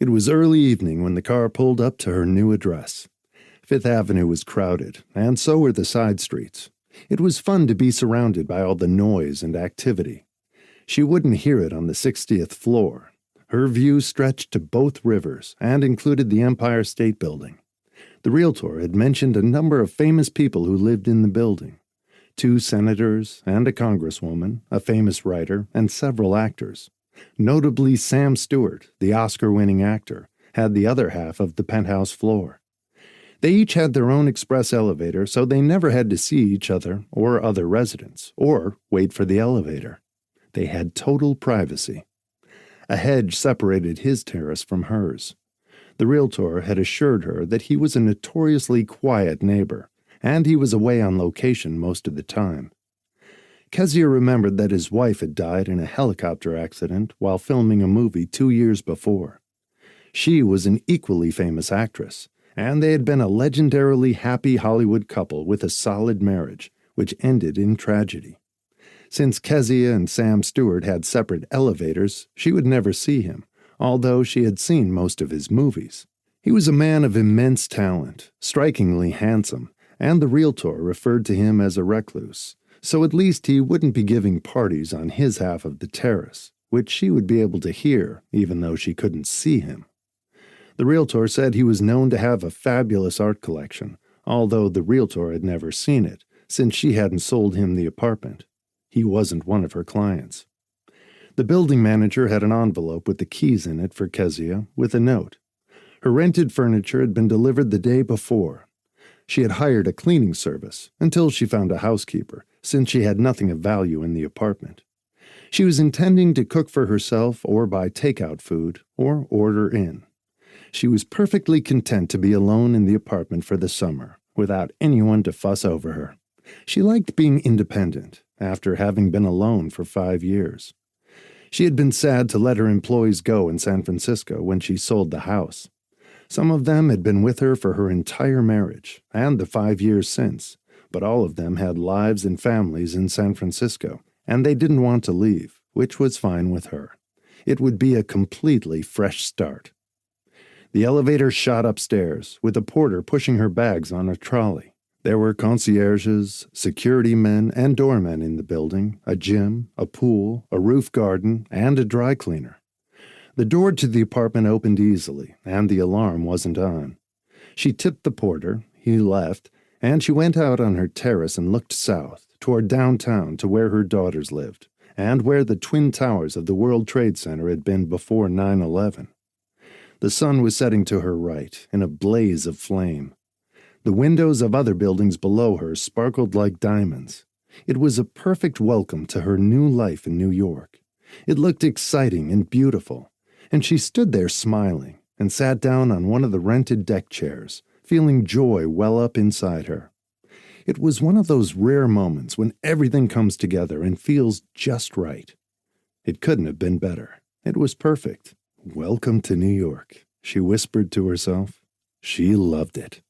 It was early evening when the car pulled up to her new address. Fifth Avenue was crowded, and so were the side streets. It was fun to be surrounded by all the noise and activity. She wouldn't hear it on the 60th floor. Her view stretched to both rivers and included the Empire State Building. The realtor had mentioned a number of famous people who lived in the building. 2 senators and a congresswoman, a famous writer, and several actors. Notably, Sam Stewart, the Oscar-winning actor, had the other half of the penthouse floor. They each had their own express elevator, so they never had to see each other or other residents, or wait for the elevator. They had total privacy. A hedge separated his terrace from hers. The realtor had assured her that he was a notoriously quiet neighbor, and he was away on location most of the time. Kezia remembered that his wife had died in a helicopter accident while filming a movie 2 years before. She was an equally famous actress, and they had been a legendarily happy Hollywood couple with a solid marriage, which ended in tragedy. Since Kezia and Sam Stewart had separate elevators, she would never see him, although she had seen most of his movies. He was a man of immense talent, strikingly handsome, and the realtor referred to him as a recluse. So at least he wouldn't be giving parties on his half of the terrace, which she would be able to hear, even though she couldn't see him. The realtor said he was known to have a fabulous art collection, although the realtor had never seen it, since she hadn't sold him the apartment. He wasn't one of her clients. The building manager had an envelope with the keys in it for Kezia, with a note. Her rented furniture had been delivered the day before. She had hired a cleaning service, until she found a housekeeper, since she had nothing of value in the apartment. She was intending to cook for herself or buy takeout food or order in. She was perfectly content to be alone in the apartment for the summer, without anyone to fuss over her. She liked being independent, after having been alone for 5 years. She had been sad to let her employees go in San Francisco when she sold the house. Some of them had been with her for her entire marriage, and the 5 years since, but all of them had lives and families in San Francisco, and they didn't want to leave, which was fine with her. It would be a completely fresh start. The elevator shot upstairs, with a porter pushing her bags on a trolley. There were concierges, security men, and doormen in the building, a gym, a pool, a roof garden, and a dry cleaner. The door to the apartment opened easily, and the alarm wasn't on. She tipped the porter, he left, and she went out on her terrace and looked south, toward downtown to where her daughters lived, and where the twin towers of the World Trade Center had been before 9/11. The sun was setting to her right, in a blaze of flame. The windows of other buildings below her sparkled like diamonds. It was a perfect welcome to her new life in New York. It looked exciting and beautiful, and she stood there smiling and sat down on one of the rented deck chairs, feeling joy well up inside her. It was one of those rare moments when everything comes together and feels just right. It couldn't have been better. It was perfect. Welcome to New York, she whispered to herself. She loved it.